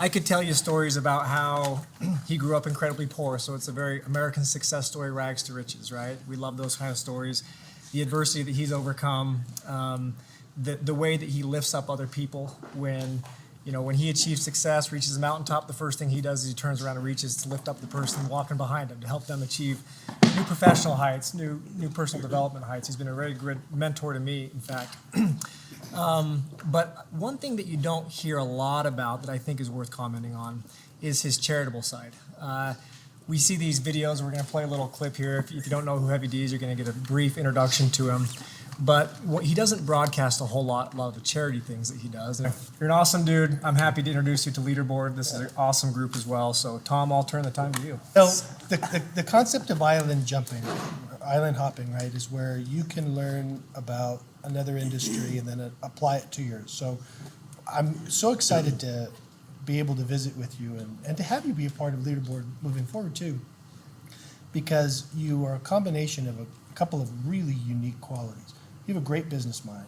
I could tell you stories about how he grew up incredibly poor, so it's a very American success story, rags to riches, right? We love those kind of stories. The adversity that he's overcome, the way that he lifts up other people when he achieves success, reaches the mountaintop, the first thing he does is he turns around and reaches to lift up the person walking behind him to help them achieve new professional heights, new personal development heights. He's been a very good mentor to me, in fact. But one thing that you don't hear a lot about that I think is worth commenting on is his charitable side. We see these videos. We're going to play a little clip here. If you don't know who Heavy D is, you're going to get a brief introduction to him. But he doesn't broadcast a lot of the charity things that he does. And you're an awesome dude. I'm happy to introduce you to Leaderboard. This is an awesome group as well. So, Tom, I'll turn the time to you. So the concept of island jumping, island hopping, right, is where you can learn about another industry and then apply it to yours. So I'm so excited to be able to visit with you and to have you be a part of Leaderboard moving forward too, because you are a combination of a couple of really unique qualities. You have a great business mind.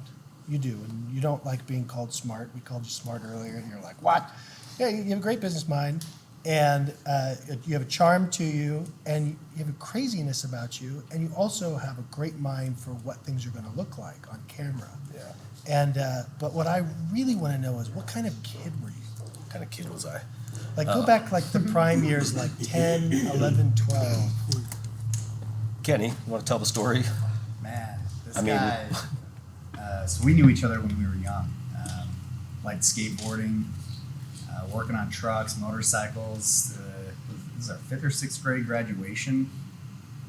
You do, and you don't like being called smart. We called you smart earlier, and you're like, what? Yeah, you have a great business mind, and you have a charm to you, and you have a craziness about you, and you also have a great mind for what things are going to look like on camera. Yeah. And but what I really want to know is, what kind of kid were you? What kind of kid was I? Like, go back like the prime years, like 10, 11, 12. Kenny, you want to tell the story? Man, this I mean- guy. So we knew each other when we were young. Like skateboarding, working on trucks, motorcycles. This is our 5th or 6th grade graduation.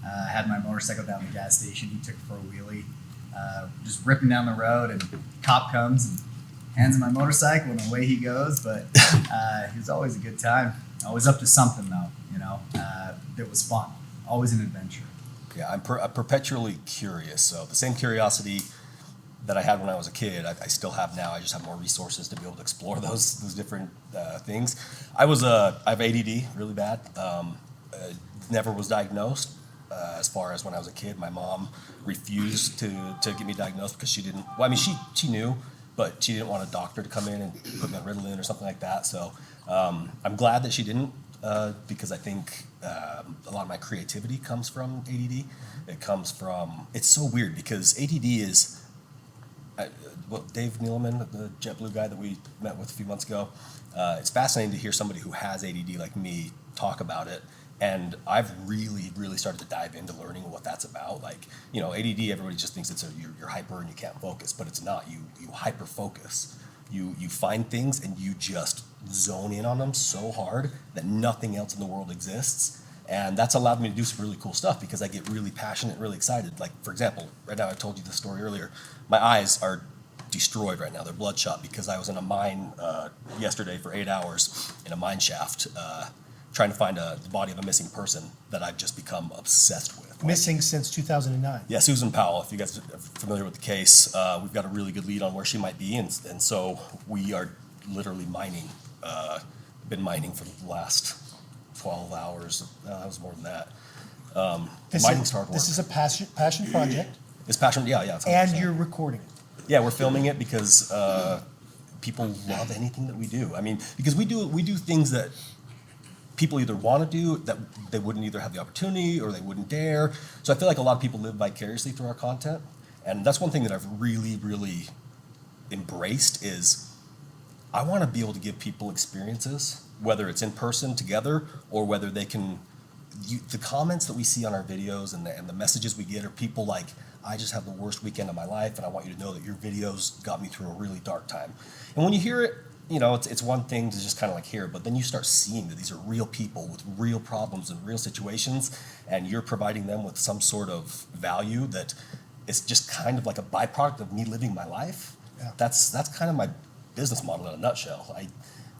I had my motorcycle down the gas station. He took it for a wheelie. Just ripping down the road, and cop comes and hands him my motorcycle, and away he goes. But he was always a good time. Always up to something, though. That was fun. Always an adventure. Yeah, I'm perpetually curious. So the same curiosity that I had when I was a kid, I still have now. I just have more resources to be able to explore those different things. I have ADD really bad. Never was diagnosed. As far as when I was a kid, my mom refused to get me diagnosed because she didn't. Well, I mean, she knew, but she didn't want a doctor to come in and put me on Ritalin or something like that. So I'm glad that she didn't, because I think a lot of my creativity comes from ADD. It comes from. It's so weird because ADD is. Dave Neeleman, the JetBlue guy that we met with a few months ago, it's fascinating to hear somebody who has ADD like me talk about it. And I've really, really started to dive into learning what that's about. Like, ADD, everybody just thinks you're hyper and you can't focus, but it's not. You hyper focus. You find things and you just zone in on them so hard that nothing else in the world exists. And that's allowed me to do some really cool stuff because I get really passionate, really excited. Like, for example, right now I told you the story earlier. My eyes are destroyed right now. They're bloodshot because I was in a mine yesterday for 8 hours in a mine shaft trying to find the body of a missing person that I've just become obsessed with. Missing since 2009. Yeah, Susan Powell, if you guys are familiar with the case, we've got a really good lead on where she might be. And so we are literally mining, been mining for the last 12 hours. That was more than that. Mining's hard work. This is a passion project, It's passion, yeah. It's and 100%. you're recording it. Yeah, we're filming it because people love anything that we do. I mean, because we do things that people either want to do that they wouldn't either have the opportunity or they wouldn't dare. So I feel like a lot of people live vicariously through our content, and that's one thing that I've really, really embraced is I want to be able to give people experiences, whether it's in person together or whether they can. The comments that we see on our videos and the messages we get are people like, I just had the worst weekend of my life, and I want you to know that your videos got me through a really dark time. And when you hear it, it's one thing to just kind of like hear it, but then you start seeing that these are real people with real problems and real situations, and you're providing them with some sort of value that is just kind of like a byproduct of me living my life. Yeah. That's kind of my business model in a nutshell.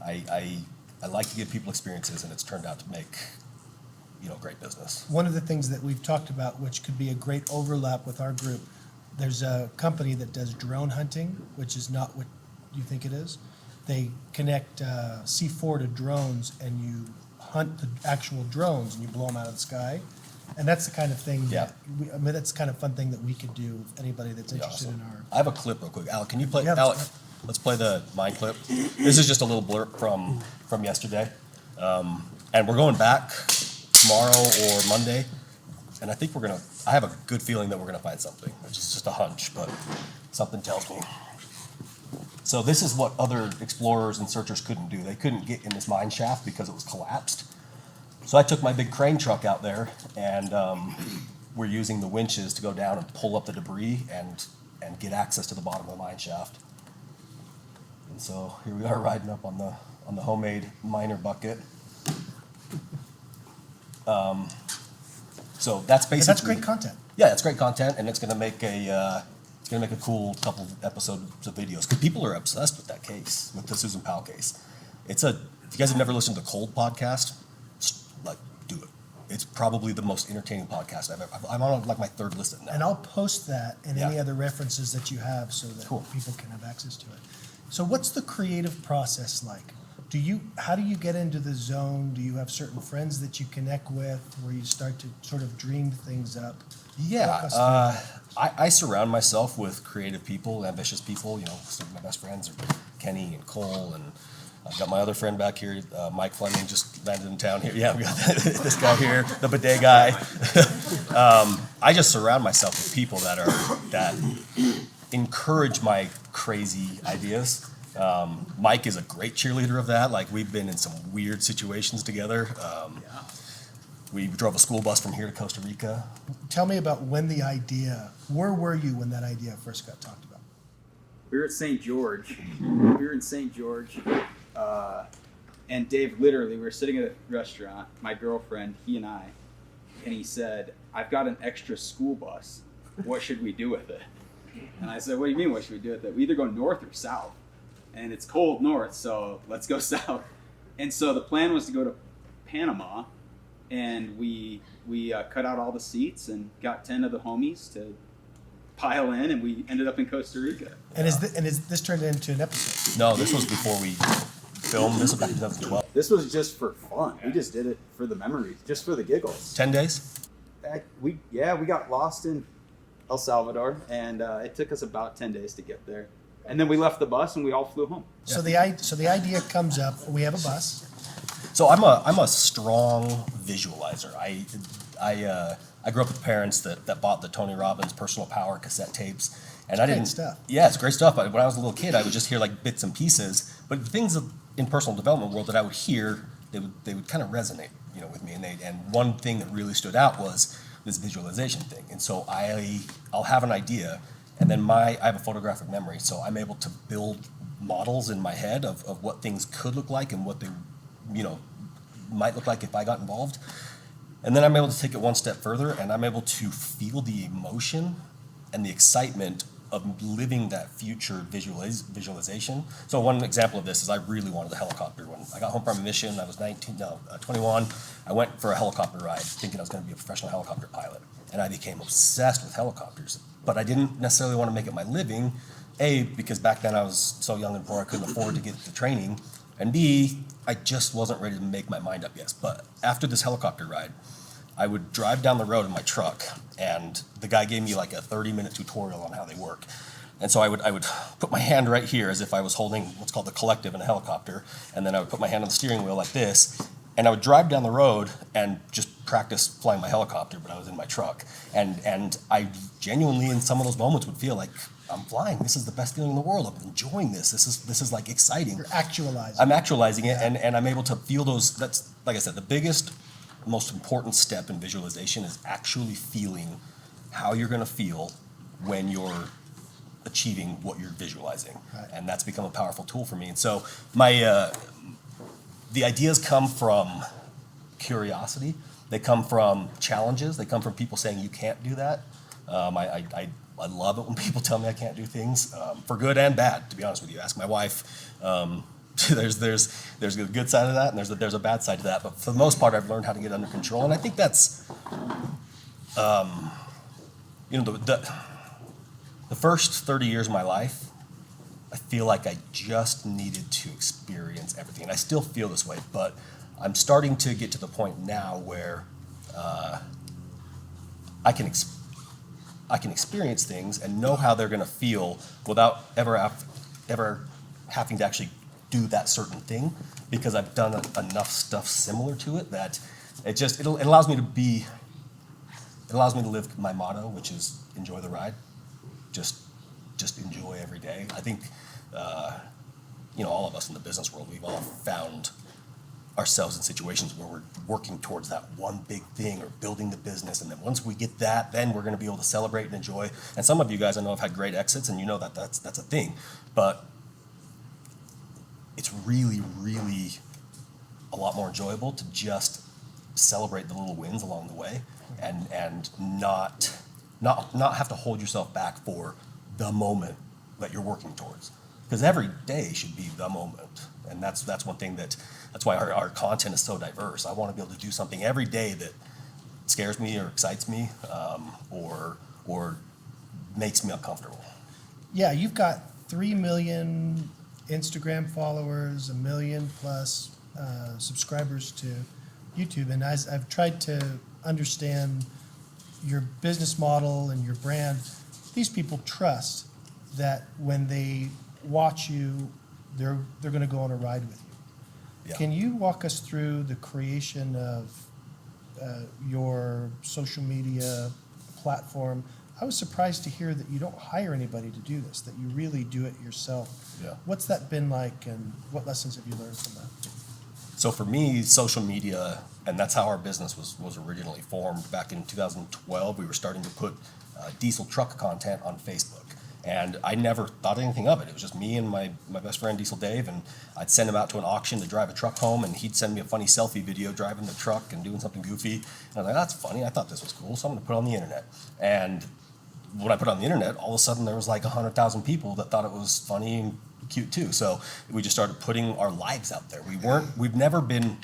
I like to give people experiences, and it's turned out to make great business. One of the things that we've talked about, which could be a great overlap with our group, there's a company that does drone hunting, which is not what you think it is. They connect C4 to drones, and you hunt the actual drones, and you blow them out of the sky. And that's the kind of thing that's the kind of fun thing that we could do with anybody that's Yeah, interested awesome. in our. I have a clip real quick. Alec, can you play? Yeah, that's Alec, fine. let's play the mine clip. This is just a little blurb from yesterday. And we're going back tomorrow or Monday. And I think I have a good feeling that we're gonna find something, which is just a hunch, but something tells me. So this is what other explorers and searchers couldn't do. They couldn't get in this mine shaft because it was collapsed. So I took my big crane truck out there, and we're using the winches to go down and pull up the debris and get access to the bottom of the mine shaft. And so here we are riding up on the homemade miner bucket. So that's basically. That's great content. Yeah, it's great content, and it's gonna make a cool couple episodes of videos because people are obsessed with that case, with the Susan Powell case. If you guys have never listened to Cold podcast, like do it. It's probably the most entertaining podcast I've ever. I'm on like my third listen now. And I'll post that and any Yeah. other references that you have so that Cool. people can have access to it. So what's the creative process like? How do you get into the zone? Do you have certain friends that you connect with where you start to sort of dream things up? Yeah, Walk us through that. I surround myself with creative people, ambitious people. You know, some of my best friends are Kenny and Cole, and I've got my other friend back here, Mike Fleming, just landed in town here. Yeah, we got this guy here, the bidet guy. I just surround myself with people that encourage my crazy ideas. Mike is a great cheerleader of that. Like, we've been in some weird situations together. We drove a school bus from here to Costa Rica. Tell me about where were you when that idea first got talked about? We were at St. George. We were in St. George, and Dave, literally, we were sitting at a restaurant, my girlfriend, he and I, and he said, "I've got an extra school bus. What should we do with it?" And I said, "What do you mean, what should we do with it? We either go north or south. And it's cold north, so let's go south." And so the plan was to go to Panama, and we cut out all the seats and got 10 of the homies to pile in, and we ended up in Costa Rica. And is this turned into an episode? No, this was before we filmed. This was back in 2012. This was just for fun. We just did it for the memories, just for the giggles. 10 days? We got lost in El Salvador, and it took us about 10 days to get there. And then we left the bus and we all flew home. So the idea comes up. We have a bus. So I'm a strong visualizer. I grew up with parents that bought the Tony Robbins Personal Power cassette tapes, and I great didn't. stuff. Yeah, it's great stuff. But when I was a little kid, I would just hear like bits and pieces. But the things in personal development world that I would hear, they would kind of resonate, with me. And one thing that really stood out was this visualization thing. And so I'll have an idea, and then I have a photographic memory, so I'm able to build models in my head of what things could look like and what they, might look like if I got involved. And then I'm able to take it one step further, and I'm able to feel the emotion and the excitement of living that future visualization. So one example of this is I really wanted a helicopter. When I got home from a mission, I was 21, I went for a helicopter ride thinking I was gonna be a professional helicopter pilot. And I became obsessed with helicopters. But I didn't necessarily want to make it my living, A, because back then I was so young and poor I couldn't afford to get the training, and B, I just wasn't ready to make my mind up yet. But after this helicopter ride, I would drive down the road in my truck, and the guy gave me like a 30-minute tutorial on how they work. And so I would put my hand right here as if I was holding what's called the collective in a helicopter, and then I would put my hand on the steering wheel like this, and I would drive down the road and just practice flying my helicopter, but I was in my truck. And I genuinely, in some of those moments, would feel like, I'm flying. This is the best feeling in the world. I'm enjoying this. This is like exciting. You're actualizing. I'm actualizing it, and I'm able to feel those. That's, like I said, the biggest, most important step in visualization is actually feeling how you're going to feel when you're achieving what you're visualizing. Right. And that's become a powerful tool for me. And so the ideas come from curiosity. They come from challenges. They come from people saying you can't do that. I love it when people tell me I can't do things, for good and bad, to be honest with you. Ask my wife. There's a good side of that, and there's a bad side to that. But for the most part, I've learned how to get under control, and I think that's, the first 30 years of my life, I feel like I just needed to experience everything, and I still feel this way. But I'm starting to get to the point now where I can experience things and know how they're going to feel without ever having to actually do that certain thing because I've done enough stuff similar to it that it allows me to live my motto, which is enjoy the ride. Just enjoy every day. I think, all of us in the business world, we've all found ourselves in situations where we're working towards that one big thing or building the business. And then once we get that, then we're going to be able to celebrate and enjoy. And some of you guys I know have had great exits and that's a thing. But it's really, really a lot more enjoyable to just celebrate the little wins along the way and not have to hold yourself back for the moment that you're working towards. Because every day should be the moment. And that's one thing that's why our content is so diverse. I want to be able to do something every day that scares me or excites me, or makes me uncomfortable. Yeah, you've got 3 million Instagram followers, 1 million plus subscribers to YouTube, and as I've tried to understand your business model and your brand, these people trust that when they watch you, they're going to go on a ride with you. Yeah. Can you walk us through the creation of your social media platform? I was surprised to hear that you don't hire anybody to do this, that you really do it yourself. Yeah. What's that been like, and what lessons have you learned from that? So for me, social media, and that's how our business was originally formed back in 2012. We were starting to put diesel truck content on Facebook. And I never thought anything of it. It was just me and my best friend, Diesel Dave, and I'd send him out to an auction to drive a truck home, and he'd send me a funny selfie video driving the truck and doing something goofy. And I was like, that's funny. I thought this was cool, so I'm going to put it on the internet. And when I put it on the internet, all of a sudden there was like 100,000 people that thought it was funny and cute too. So we just started putting our lives out there. We've never been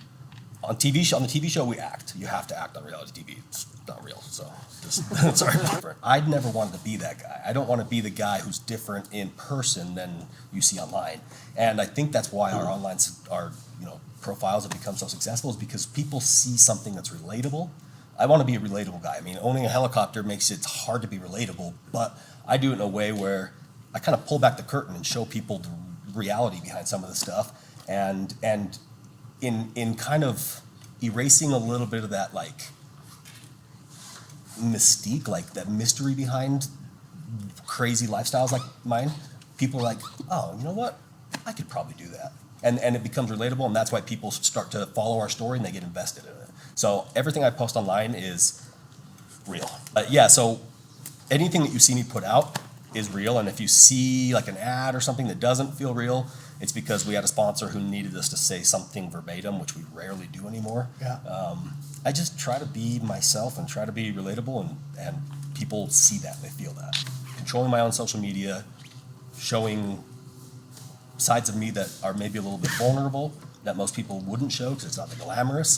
on TV show. On the TV show, we act. You have to act on reality TV. It's not real, so just sorry. I'd never wanted to be that guy. I don't want to be the guy who's different in person than you see online. And I think that's why our profiles have become so successful, is because people see something that's relatable. I want to be a relatable guy. I mean, owning a helicopter makes it hard to be relatable, but I do it in a way where I kind of pull back the curtain and show people the reality behind some of the stuff, and in kind of erasing a little bit of that like mystique, like that mystery behind crazy lifestyles like mine. People are like, oh, you know what? I could probably do that. And it becomes relatable, and that's why people start to follow our story and they get invested in it. So everything I post online is real. So anything that you see me put out is real, and if you see like an ad or something that doesn't feel real, it's because we had a sponsor who needed us to say something verbatim, which we rarely do anymore. Yeah. I just try to be myself and try to be relatable, and people see that, they feel that. Controlling my own social media, showing sides of me that are maybe a little bit vulnerable that most people wouldn't show because it's not that glamorous,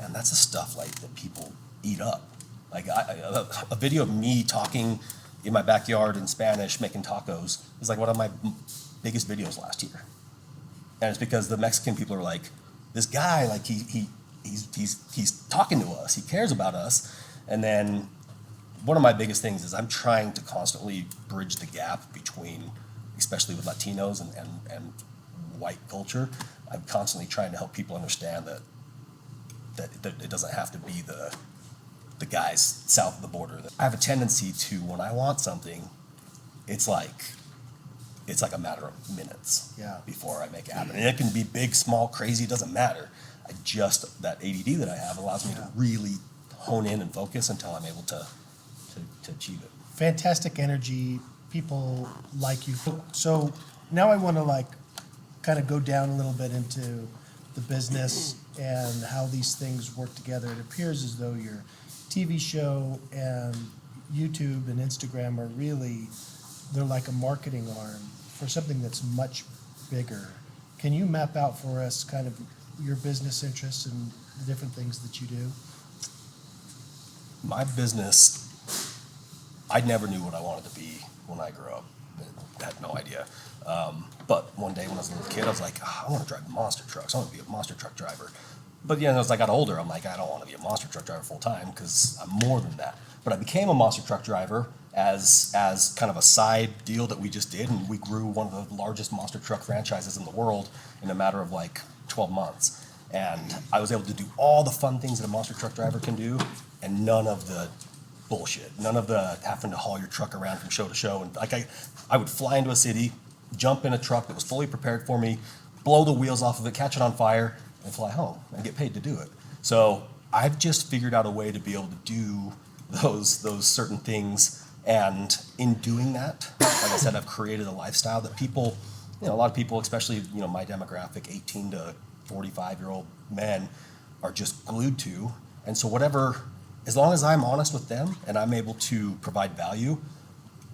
and that's the stuff like that people eat up. Like a video of me talking in my backyard in Spanish making tacos is like one of my biggest videos last year, and it's because the Mexican people are like, this guy, like he's talking to us, he cares about us. And then one of my biggest things is I'm trying to constantly bridge the gap between, especially with Latinos and white culture. I'm constantly trying to help people understand that it doesn't have to be the guys south of the border. I have a tendency to, when I want something, it's like a matter of minutes before I make it happen. And it can be big, small, crazy, it doesn't matter. That ADD that I have allows me to really hone in and focus until I'm able to achieve it. Fantastic energy. People like you. So now I want to kind of go down a little bit into the business and how these things work together. It appears as though your TV show and YouTube and Instagram are really, they're like a marketing arm for something that's much bigger. Can you map out for us kind of your business interests and the different things that you do? My business, I never knew what I wanted to be when I grew up. I had no idea. But one day when I was a little kid, I was like, I want to drive monster trucks. I want to be a monster truck driver. But yeah, as I got older, I'm like, I don't want to be a monster truck driver full time because I'm more than that. But I became a monster truck driver as kind of a side deal that we just did, and we grew one of the largest monster truck franchises in the world in a matter of like 12 months. And I was able to do all the fun things that a monster truck driver can do, and none of the bullshit, none of the having to haul your truck around from show to show. And like I would fly into a city, jump in a truck that was fully prepared for me, blow the wheels off of it, catch it on fire, and fly home and get paid to do it. So I've just figured out a way to be able to do those certain things. And in doing that, like I said, I've created a lifestyle that people, a lot of people, especially, my demographic, 18 to 45-year-old men, are just glued to. And so as long as I'm honest with them and I'm able to provide value,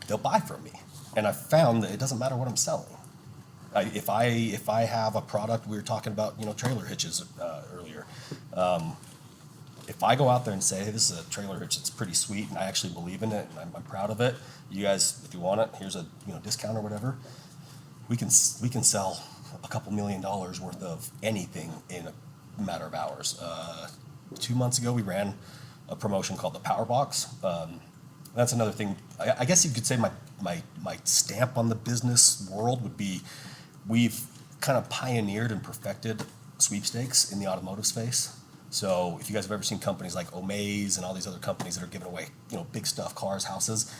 they'll buy from me. And I've found that it doesn't matter what I'm selling. If I have a product, we were talking about, trailer hitches earlier. If I go out there and say, hey, this is a trailer hitch that's pretty sweet and I actually believe in it and I'm proud of it, you guys, if you want it, here's a discount or whatever, we can sell a couple $1 million worth of anything in a matter of hours. 2 months ago, we ran a promotion called the Power Box. That's another thing. I guess you could say my stamp on the business world would be we've kind of pioneered and perfected sweepstakes in the automotive space. So if you guys have ever seen companies like Omaze and all these other companies that are giving away, big stuff, cars, houses,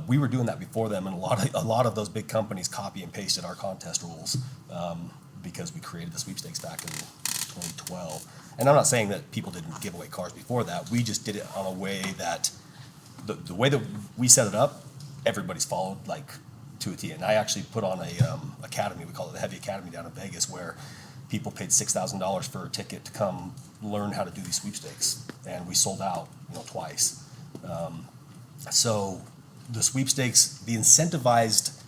we were doing that before them, and a lot of those big companies copy and pasted our contest rules because we created the sweepstakes back in 2012. And I'm not saying that people didn't give away cars before that. We just did it on a way that the way that we set it up, everybody's followed like to a T. And I actually put on a academy, we call it the Heavy Academy down in Vegas, where people paid $6,000 for a ticket to come learn how to do these sweepstakes, and we sold out, twice. So the sweepstakes, the incentivized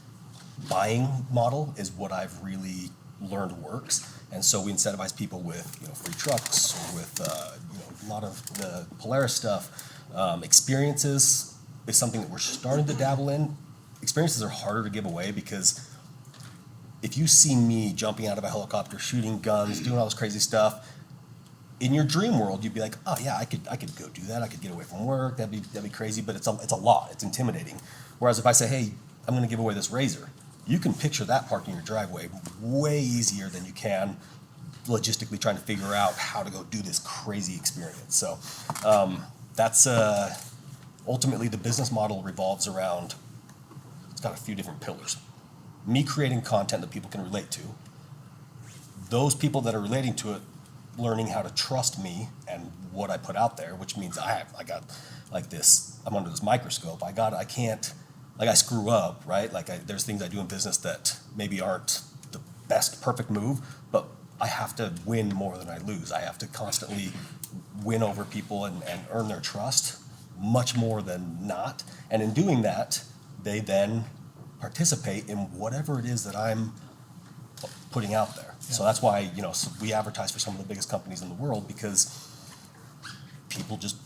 buying model is what I've really learned works, and so we incentivize people with free trucks, with a lot of the Polaris stuff. Experiences is something that we're starting to dabble in. Experiences are harder to give away because if you see me jumping out of a helicopter, shooting guns, doing all this crazy stuff, in your dream world, you'd be like, oh yeah, I could go do that. I could get away from work. That'd be crazy. But it's a lot. It's intimidating. Whereas if I say, hey, I'm going to give away this Razor, you can picture that parked in your driveway way easier than you can logistically trying to figure out how to go do this crazy experience. So that's ultimately the business model revolves around. It's got a few different pillars. Me creating content that people can relate to, those people that are relating to it learning how to trust me and what I put out there, which means I got like this, I'm under this microscope. I can't, like I screw up, right? There's things I do in business that maybe aren't the best perfect move, but I have to win more than I lose. I have to constantly win over people and earn their trust much more than not. And in doing that, they then participate in whatever it is that I'm putting out there. Yeah. So that's why, so we advertise for some of the biggest companies in the world because people just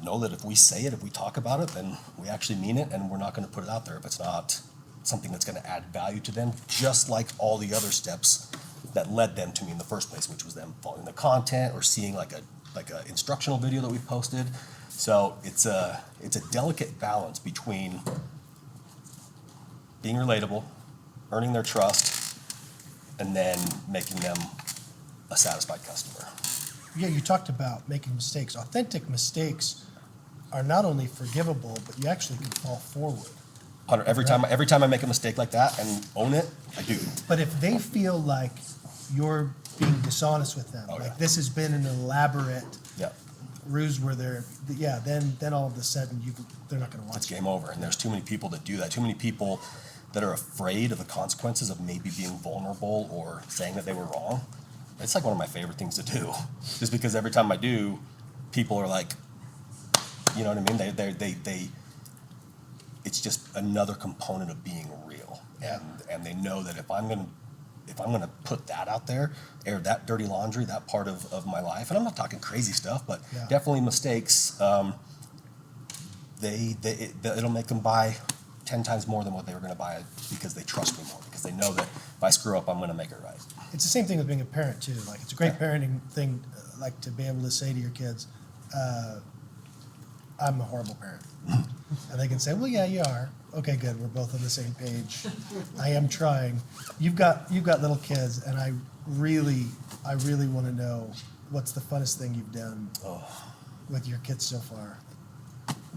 know that if we say it, if we talk about it, then we actually mean it, and we're not going to put it out there if it's not something that's going to add value to them, just like all the other steps that led them to me in the first place, which was them following the content or seeing like a instructional video that we posted. So it's a delicate balance between being relatable, earning their trust, and then making them a satisfied customer. Yeah, you talked about making mistakes. Authentic mistakes are not only forgivable, but you actually can fall forward. Every time I make a mistake like that and own it, I do. But if they feel like you're being dishonest with them, this has been an elaborate ruse where then all of a sudden they're not going to watch it's game over. And there's too many people that do that. Too many people that are afraid of the consequences of maybe being vulnerable or saying that they were wrong. It's like one of my favorite things to do, just because every time I do, people are like, you know what I mean? They it's just another component of being real, and they know that if I'm gonna put that out there, air that dirty laundry, that part of my life, and I'm not talking crazy stuff, but definitely mistakes. It'll make them buy 10 times more than what they were going to buy because they trust me more, because they know that if I screw up, I'm going to make it right. It's the same thing with being a parent too. Like, it's a great parenting thing, like to be able to say to your kids, I'm a horrible parent. And they can say, well, yeah, you are. Okay, good. We're both on the same page. I am trying. You've got little kids, and I really want to know what's the funnest thing you've done with your kids so far.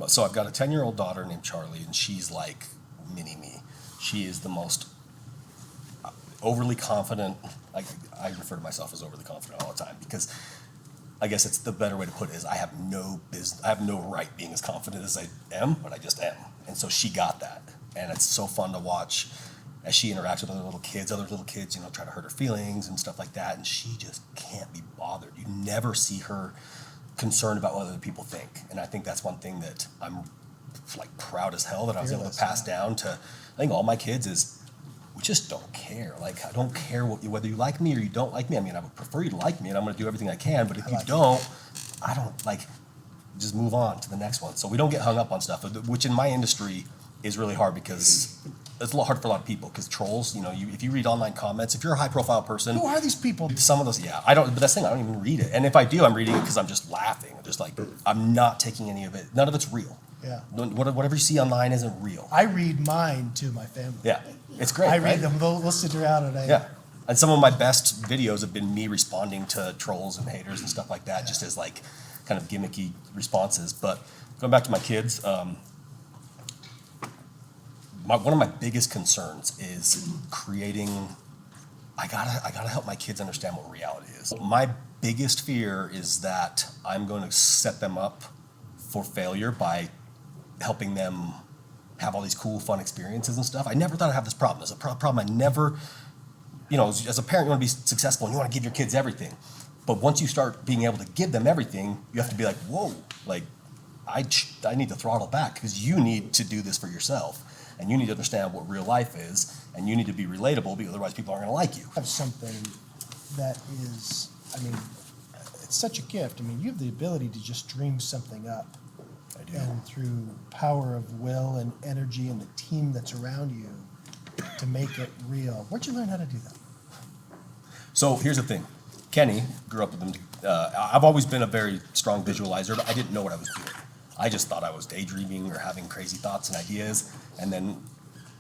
So I've got a 10-year-old daughter named Charlie, and she's like mini me. She is the most overly confident. I refer to myself as overly confident all the time because I guess it's the better way to put it is I have no right being as confident as I am, but I just am. And so she got that. And it's so fun to watch as she interacts with other little kids, you know, try to hurt her feelings and stuff like that. And she just can't be bothered. You never see her concerned about what other people think. And I think that's one thing that I'm like proud as hell that I was able to pass down to, I think, all my kids is we just don't care. Like, I don't care whether you like me or you don't like me. I mean, I would prefer you to like me, and I'm going to do everything I can. But if you don't, I don't like. Just move on to the next one. So we don't get hung up on stuff, which in my industry is really hard because it's a lot hard for a lot of people. Because trolls, you know, if you read online comments, if you're a high-profile person, Who are these people? some of those, yeah, I don't. But that's the thing, I don't even read it. And if I do, I'm reading it because I'm just laughing. I'm just like, I'm not taking any of it. None of it's real. Yeah. Whatever you see online isn't real. I read mine to my family. Yeah, it's great. I read right? them. We'll sit around and Yeah. And some of my best videos have been me responding to trolls and haters and stuff like that, just as like kind of gimmicky responses. But going back to my kids, one of my biggest concerns is creating. I gotta help my kids understand what reality is. My biggest fear is that I'm going to set them up for failure by helping them have all these cool, fun experiences and stuff. I never thought I'd have this problem. It's a problem I never, you know, as a parent, you want to be successful and you want to give your kids everything. But once you start being able to give them everything, you have to be like, whoa, like, I need to throttle back because you need to do this for yourself. And you need to understand what real life is. And you need to be relatable because otherwise people aren't going to like you. Have something that is, I mean, it's such a gift. I mean, you have the ability to just dream something up. I do. And through power of will and energy and the team that's around you to make it real. Where'd you learn how to do that? So here's the thing. Kenny grew up with them. I've always been a very strong visualizer, but I didn't know what I was doing. I just thought I was daydreaming or having crazy thoughts and ideas. And then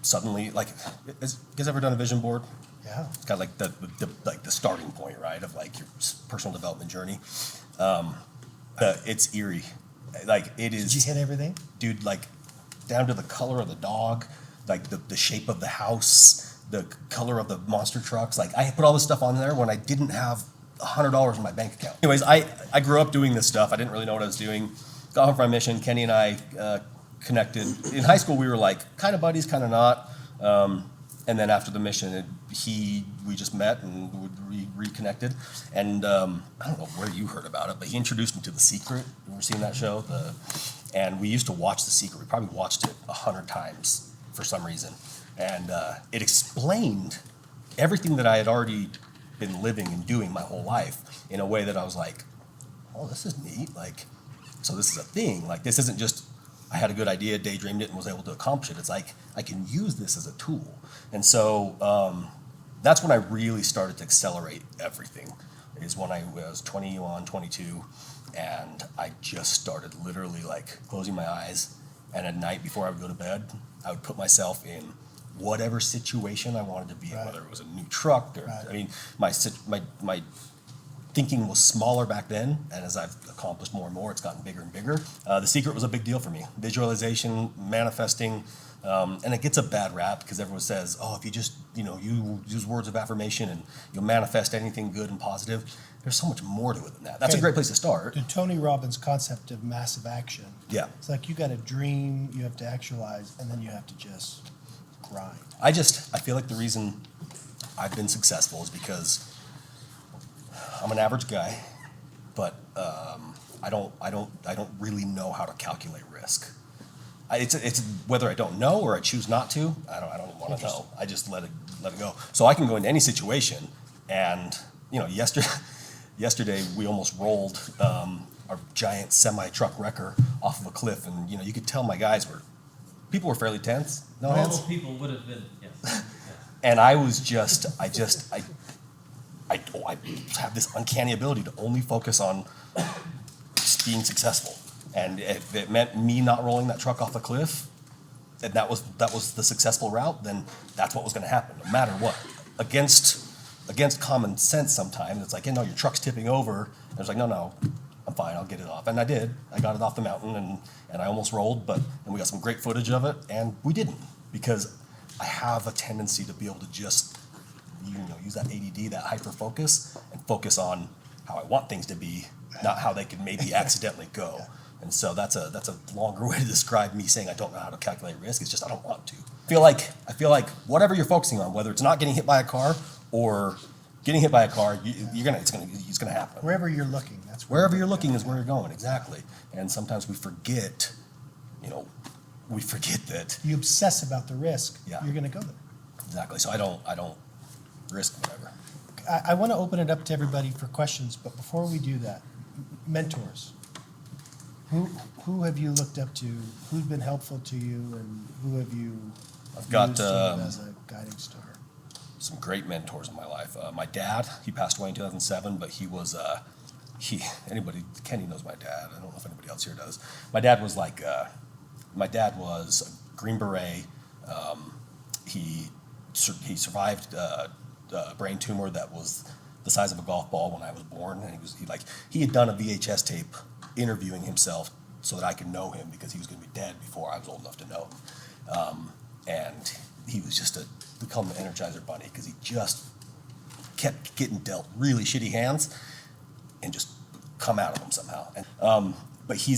suddenly, like, you guys ever done a vision board? Yeah. It's got like the starting point, right, of like your personal development journey. It's eerie. Like, it is. Did you hit everything? Dude, like, down to the color of the dog, like the shape of the house, the color of the monster trucks. Like, I put all this stuff on there when I didn't have $100 in my bank account. Anyways, I grew up doing this stuff. I didn't really know what I was doing. Got home from my mission. Kenny and I connected. In high school, we were like kind of buddies, kind of not. And then after the mission, we just met and reconnected. And I don't know where you heard about it, but he introduced me to The Secret. You ever seen that show? And we used to watch The Secret. We probably watched it 100 times for some reason. And it explained everything that I had already been living and doing my whole life in a way that I was like, oh, this is neat. Like, so this is a thing. Like, this isn't just I had a good idea, daydreamed it, and was able to accomplish it. It's like I can use this as a tool. And so that's when I really started to accelerate everything, is when I was 21, 22, and I just started literally like closing my eyes, and at night before I would go to bed, I would put myself in whatever situation I wanted to be in, Right. whether it was a new truck or, Right. I mean, my thinking was smaller back then, and as I've accomplished more and more, it's gotten bigger and bigger. The Secret was a big deal for me. Visualization, manifesting, and it gets a bad rap because everyone says, oh, if you just, you use words of affirmation and you'll manifest anything good and positive. There's so much more to it than that. That's a Okay. great place to start. To Tony Robbins' concept of massive action. Yeah. It's like you got a dream, you have to actualize, and then you have to just grind. I feel like the reason I've been successful is because I'm an average guy, but I don't really know how to calculate risk. It's whether I don't know or I choose not to. I don't want to know. I just let it go. So I can go into any situation, and yesterday we almost rolled our giant semi-truck wrecker off of a cliff, and you could tell my guys people were fairly tense. No hands. Normal people would have been, yes. And I was I have this uncanny ability to only focus on being successful. And if it meant me not rolling that truck off the cliff, and that was the successful route, then that's what was going to happen, no matter what. Against common sense, sometimes it's like, your truck's tipping over. And it's like, no, I'm fine, I'll get it off. And I did. I got it off the mountain, and I almost rolled, and we got some great footage of it, and we didn't, because I have a tendency to be able to just use that ADD, that hyper focus, and focus on how I want things to be, not how they could maybe accidentally go. And so that's a longer way to describe me saying I don't know how to calculate risk. It's just I don't want to. I feel like whatever you're focusing on, whether it's not getting hit by a car or getting hit by a car, it's gonna happen. Wherever you're looking, that's Wherever you're looking is where you're going, exactly. And sometimes we forget, that. You obsess about the risk, Yeah. you're gonna go there. Exactly. So I don't risk whatever. I want to open it up to everybody for questions, but before we do that, mentors. Who have you looked up to? Who's been helpful to you, and who have you I've got, used sort of as a guiding star? Some great mentors in my life. My dad, he passed away in 2007, but he was, Kenny knows my dad. I don't know if anybody else here does. My dad was a Green Beret. He survived a brain tumor that was the size of a golf ball when I was born, and he had done a VHS tape interviewing himself so that I could know him, because he was going to be dead before I was old enough to know him. And he was we call him the Energizer Bunny, because he just kept getting dealt really shitty hands and just come out of them somehow. And, but he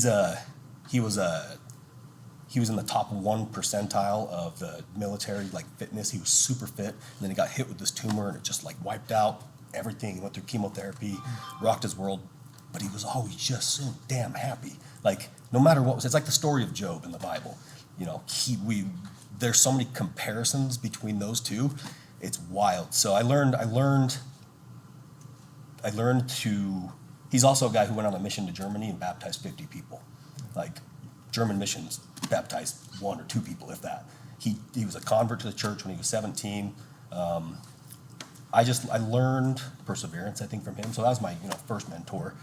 was in the top 1 percentile of the military fitness. He was super fit, and then he got hit with this tumor, and it just wiped out everything. He went through chemotherapy, rocked his world, but he was always just so damn happy. No matter what it's like the story of Job in the Bible. There's so many comparisons between those two. It's wild. So I learned to. He's also a guy who went on a mission to Germany and baptized 50 people. German missions baptized 1 or 2 people, if that. He was a convert to the church when he was 17. I learned perseverance, I think, from him. So that was my first mentor.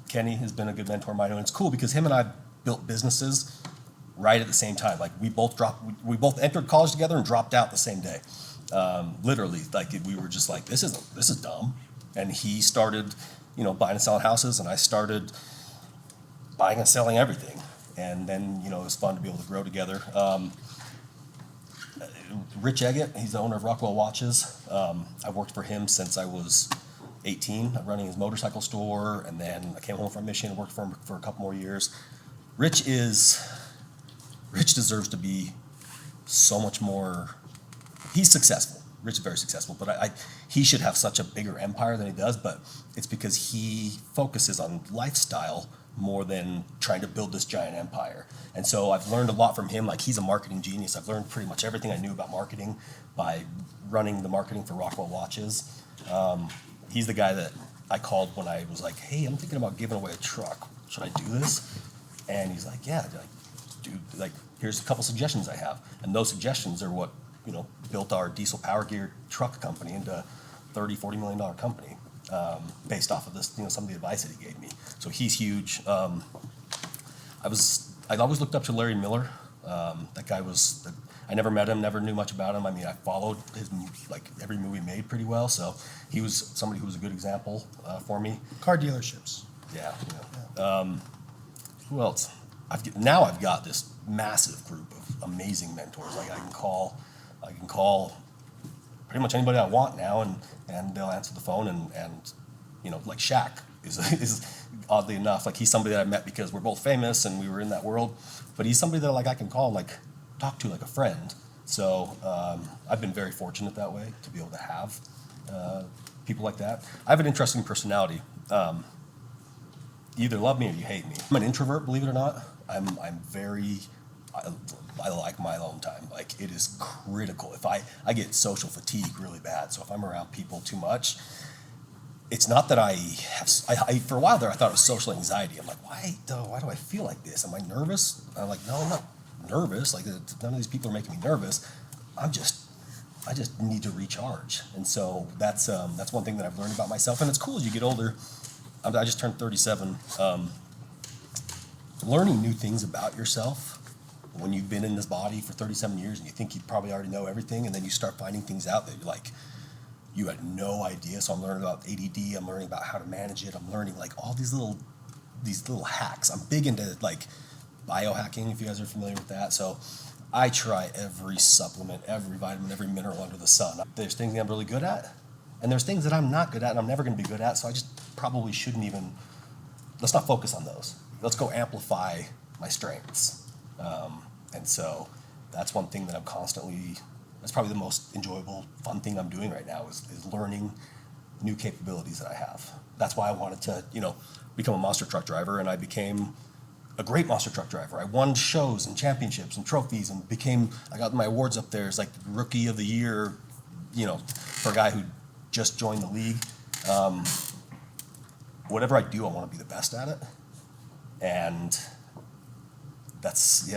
Kenny has been a good mentor of mine, and it's cool because him and I built businesses right at the same time. We both entered college together and dropped out the same day. Literally, we were just this is dumb. And he started, buying and selling houses, and I started buying and selling everything. And then, it was fun to be able to grow together. Rich Eggett, he's the owner of Rockwell Watches. I've worked for him since I was 18, running his motorcycle store, and then I came home from mission and worked for him for a couple more years. Rich deserves to be so much more. He's successful. Rich is very successful, but he should have such a bigger empire than he does, but it's because he focuses on lifestyle more than trying to build this giant empire. And so I've learned a lot from him. He's a marketing genius. I've learned pretty much everything I knew about marketing by running the marketing for Rockwell Watches. He's the guy that I called when I was like, hey, I'm thinking about giving away a truck. Should I do this? And he's like, yeah, dude, here's a couple suggestions I have. And those suggestions are what, built our diesel power gear truck company into a $30-40 million company, based off of this, some of the advice that he gave me. So he's huge. I always looked up to Larry Miller. That guy I never met him, never knew much about him. I followed his every movie he made pretty well. So he was somebody who was a good example for me. Car dealerships. Yeah. Who else? I've got this massive group of amazing mentors. I can call pretty much anybody I want now, and they'll answer the phone, and like Shaq is oddly enough, he's somebody that I met because we're both famous and we were in that world, but he's somebody that I can call and talk to like a friend. So I've been very fortunate that way to be able to have people like that. I have an interesting personality. You either love me or you hate me. I'm an introvert, believe it or not. I like my alone time. It is critical. If I get social fatigue really bad, so if I'm around people too much, it's not that I for a while there I thought it was social anxiety. I'm like, why do I feel like this? Am I nervous? I'm like, no, I'm not nervous. None of these people are making me nervous. I'm just need to recharge. And so that's one thing that I've learned about myself. And it's cool as you get older. I just turned 37. Learning new things about yourself when you've been in this body for 37 years and you think you probably already know everything, and then you start finding things out that you're like, you had no idea. So I'm learning about ADD. I'm learning about how to manage it. I'm learning like all these little hacks. I'm big into like biohacking, if you guys are familiar with that. So I try every supplement, every vitamin, every mineral under the sun. There's things that I'm really good at, and there's things that I'm not good at and I'm never going to be good at. So I just probably shouldn't even, let's not focus on those. Let's go amplify my strengths. And so that's one thing that I'm constantly, that's probably the most enjoyable, fun thing I'm doing right now is learning new capabilities that I have. That's why I wanted to, become a monster truck driver, and I became a great monster truck driver. I won shows and championships and trophies and I got my awards up there as like rookie of the year, for a guy who just joined the league. Whatever I do, I want to be the best at it. And that's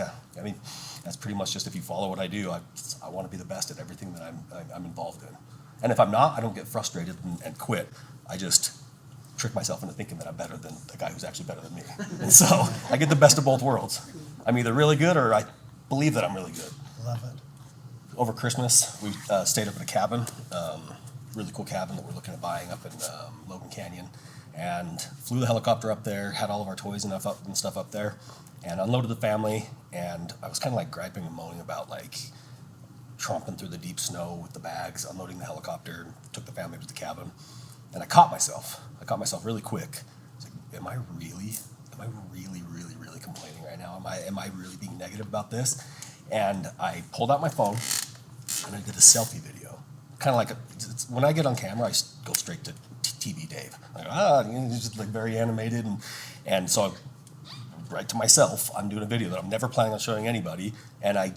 pretty much just, if you follow what I do, I want to be the best at everything that I'm involved in. And if I'm not, I don't get frustrated and quit. I just trick myself into thinking that I'm better than the guy who's actually better than me. And so I get the best of both worlds. I'm either really good or I believe that I'm really good. Love it. Over Christmas, we stayed up at a cabin, really cool cabin that we're looking at buying up in Logan Canyon, and flew the helicopter up there, had all of our toys and stuff up there, and unloaded the family. And I was kind of like griping and moaning about like tromping through the deep snow with the bags, unloading the helicopter, took the family to the cabin, and I caught myself really quick. I was like, am I really, really complaining right now? Am I really being negative about this? And I pulled out my phone and I did a selfie video. Kind of like, when I get on camera, I go straight to TV Dave. It's just like very animated. And so I write to myself, I'm doing a video that I'm never planning on showing anybody. And I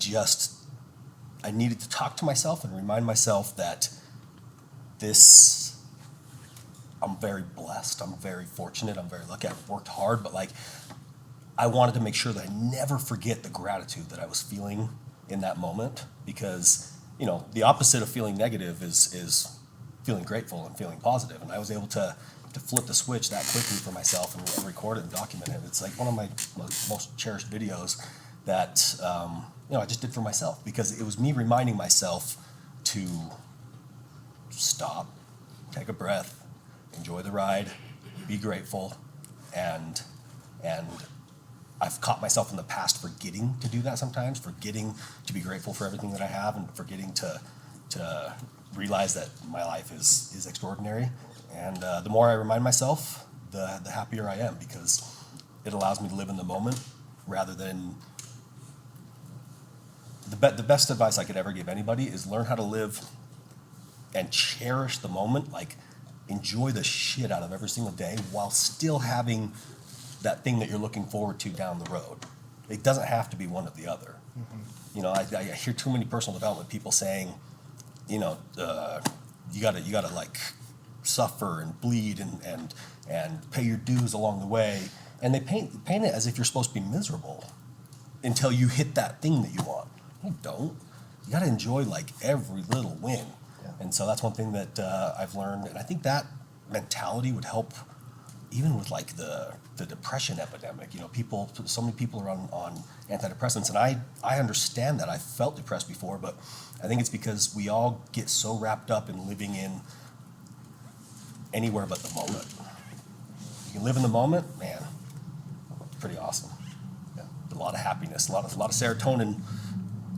needed to talk to myself and remind myself that I'm very blessed. I'm very fortunate. I'm very lucky. I've worked hard, but like, I wanted to make sure that I never forget the gratitude that I was feeling in that moment, because, the opposite of feeling negative is feeling grateful and feeling positive. And I was able to flip the switch that quickly for myself and record it and document it. It's like one of my most cherished videos that, I just did for myself, because it was me reminding myself to stop, take a breath, enjoy the ride, be grateful, and I've caught myself in the past forgetting to do that sometimes, forgetting to be grateful for everything that I have, and forgetting to realize that my life is extraordinary. And the more I remind myself, the happier I am, because it allows me to live in the moment rather than the best advice I could ever give anybody is learn how to live and cherish the moment, like enjoy the shit out of every single day while still having that thing that you're looking forward to down the road. It doesn't have to be one or the other. Mm-hmm. I hear too many personal development people saying, you gotta like suffer and bleed and pay your dues along the way, and they paint it as if you're supposed to be miserable until you hit that thing that you want. You don't. You gotta enjoy like every little win. Yeah. And so that's one thing that I've learned, and I think that mentality would help even with like the depression epidemic. So many people are on antidepressants, and I understand that. I felt depressed before, but I think it's because we all get so wrapped up in living in anywhere but the moment. You can live in the moment, man, pretty awesome. Yeah. A lot of happiness, a lot of serotonin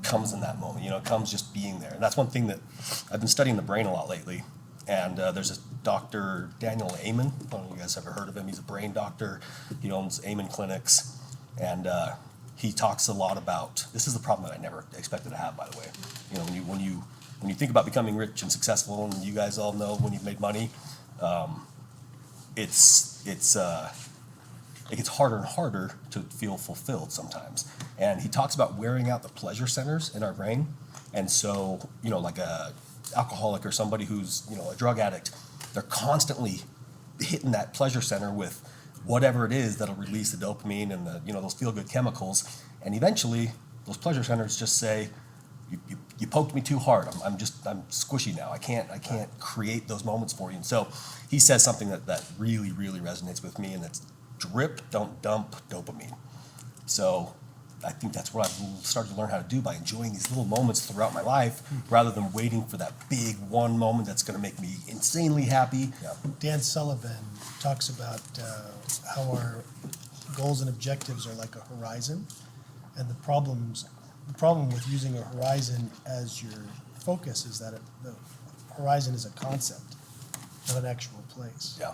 comes in that moment. It comes just being there. And that's one thing that I've been studying the brain a lot lately. And there's a Dr. Daniel Amen. I don't know if you guys ever heard of him. He's a brain doctor. He owns Amen Clinics. And he talks a lot about, this is the problem that I never expected to have, by the way. When you think about becoming rich and successful, and you guys all know when you've made money, it gets harder and harder to feel fulfilled sometimes. And he talks about wearing out the pleasure centers in our brain. And so, like a alcoholic or somebody who's, a drug addict, they're constantly hitting that pleasure center with whatever it is that'll release the dopamine and the, those feel-good chemicals. And eventually, those pleasure centers just say, you poked me too hard. I'm squishy now. I can't create those moments for you. And so he says something that really, really resonates with me, and it's drip, don't dump dopamine. So I think that's what I've started to learn how to do by enjoying these little moments throughout my life rather than waiting for that big one moment that's going to make me insanely happy. Yeah. Dan Sullivan talks about how our goals and objectives are like a horizon, and the problem with using a horizon as your focus is that the horizon is a concept, not an actual place. Yeah.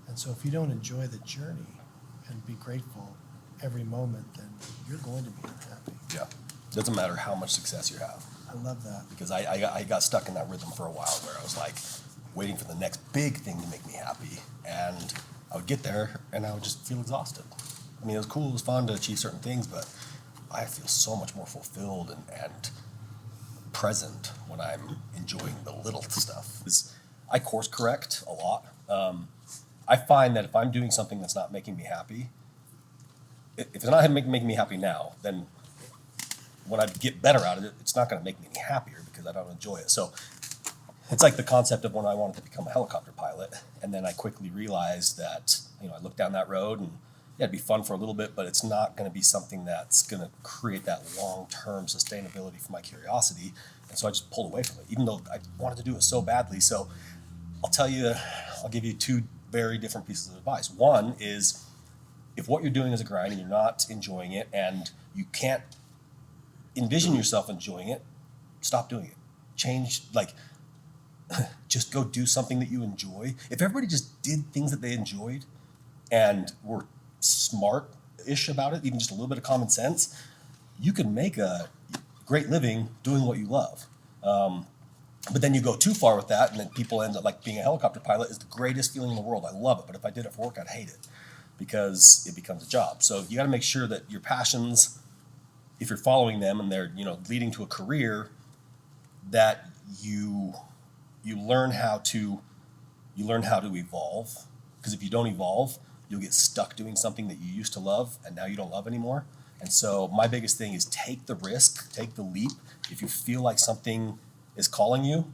And so if you don't enjoy the journey and be grateful every moment, then you're going to be unhappy. Yeah. Doesn't matter how much success you have. I love that. Because I got stuck in that rhythm for a while where I was like waiting for the next big thing to make me happy. And I would get there and I would just feel exhausted. I mean, it was cool, it was fun to achieve certain things, but I feel so much more fulfilled and present when I'm enjoying the little stuff. I course correct a lot. I find that if I'm doing something that's not making me happy, if it's not making me happy now, then when I get better at it, it's not going to make me any happier because I don't enjoy it. So it's like the concept of when I wanted to become a helicopter pilot, and then I quickly realized that, I looked down that road and yeah, it'd be fun for a little bit, but it's not going to be something that's going to create that long-term sustainability for my curiosity. And so I just pulled away from it, even though I wanted to do it so badly. So I'll give you two very different pieces of advice. One is, if what you're doing is a grind and you're not enjoying it and you can't envision yourself enjoying it, stop doing it. Change, just go do something that you enjoy. If everybody just did things that they enjoyed and were smart-ish about it, even just a little bit of common sense, you can make a great living doing what you love. But then you go too far with that, and then people end up like being a helicopter pilot is the greatest feeling in the world. I love it, but if I did it for work, I'd hate it because it becomes a job. So you got to make sure that your passions, if you're following them and they're leading to a career, that you learn how to evolve. Because if you don't evolve, you'll get stuck doing something that you used to love and now you don't love anymore. And so my biggest thing is take the risk, take the leap. If you feel like something is calling you,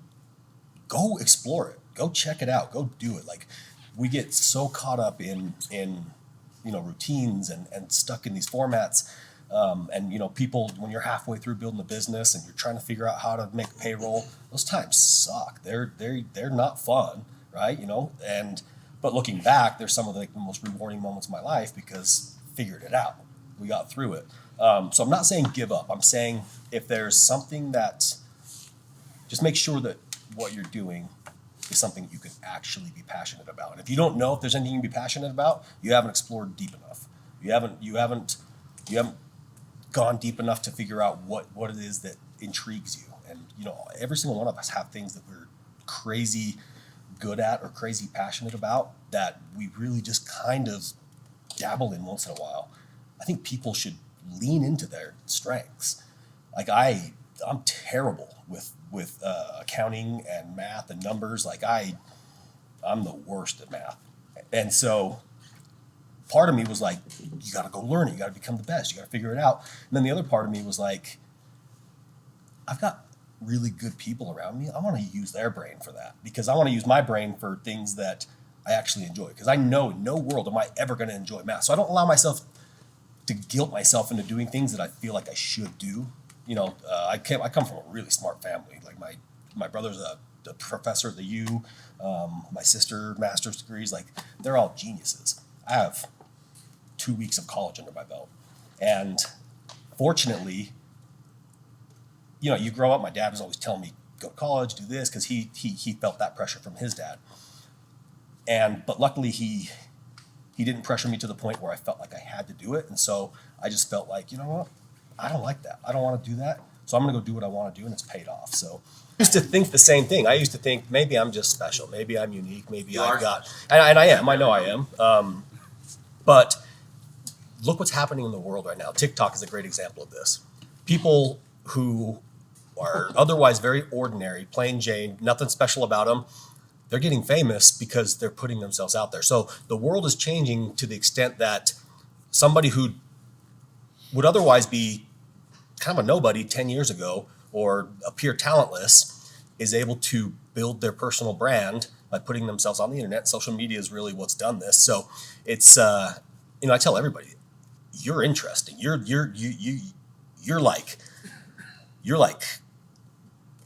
go explore it. Go check it out. Go do it. Like, we get so caught up in routines and stuck in these formats. And people, when you're halfway through building a business and you're trying to figure out how to make payroll, those times suck. They're not fun, right? But looking back, they're some of the most rewarding moments of my life because figured it out. We got through it. So I'm not saying give up. I'm saying if there's something that, just make sure that what you're doing is something you can actually be passionate about. And if you don't know if there's anything you can be passionate about, you haven't explored deep enough. You haven't gone deep enough to figure out what it is that intrigues you. And every single one of us have things that we're crazy good at or crazy passionate about that we really just kind of dabble in once in a while. I think people should lean into their strengths. Like I'm terrible with accounting and math and numbers. Like I'm the worst at math. And so part of me was like, you got to go learn it. You got to become the best. You got to figure it out. And then the other part of me was like, I've got really good people around me. I want to use their brain for that because I want to use my brain for things that I actually enjoy. Because I know in no world am I ever going to enjoy math. So I don't allow myself to guilt myself into doing things that I feel like I should do. I come from a really smart family. Like my brother's a professor at the U. My sister, master's degrees. Like, they're all geniuses. I have 2 weeks of college under my belt. And fortunately, you grow up, my dad was always telling me, go to college, do this, because he felt that pressure from his dad. But luckily he didn't pressure me to the point where I felt like I had to do it. And so I just felt like, you know what? I don't like that. I don't want to do that. So I'm going to go do what I want to do, and it's paid off. So I used to think the same thing. I used to think maybe I'm just special. Maybe I'm unique. Maybe I've got, and I am. I know I am. But look what's happening in the world right now. TikTok is a great example of this. People who are otherwise very ordinary, plain Jane, nothing special about them, they're getting famous because they're putting themselves out there. So the world is changing to the extent that somebody who would otherwise be kind of a nobody 10 years ago or appear talentless is able to build their personal brand by putting themselves on the internet. Social media is really what's done this. So it's I tell everybody, you're interesting. You're like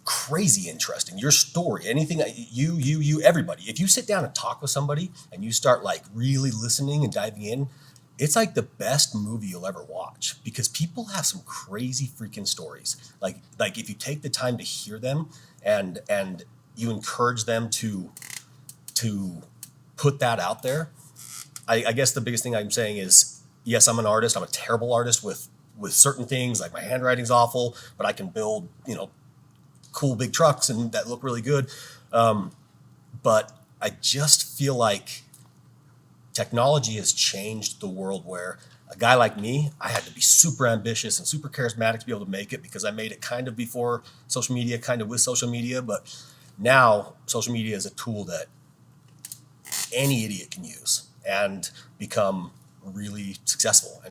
crazy interesting. Your story, anything, you, everybody. If you sit down and talk with somebody and you start like really listening and diving in, it's like the best movie you'll ever watch because people have some crazy freaking stories. Like if you take the time to hear them and you encourage them to put that out there. I guess the biggest thing I'm saying is, yes, I'm an artist. I'm a terrible artist with certain things, like my handwriting's awful, but I can build, cool big trucks and that look really good. But I just feel like technology has changed the world where a guy like me, I had to be super ambitious and super charismatic to be able to make it because I made it kind of before social media, kind of with social media. But now social media is a tool that any idiot can use and become really successful.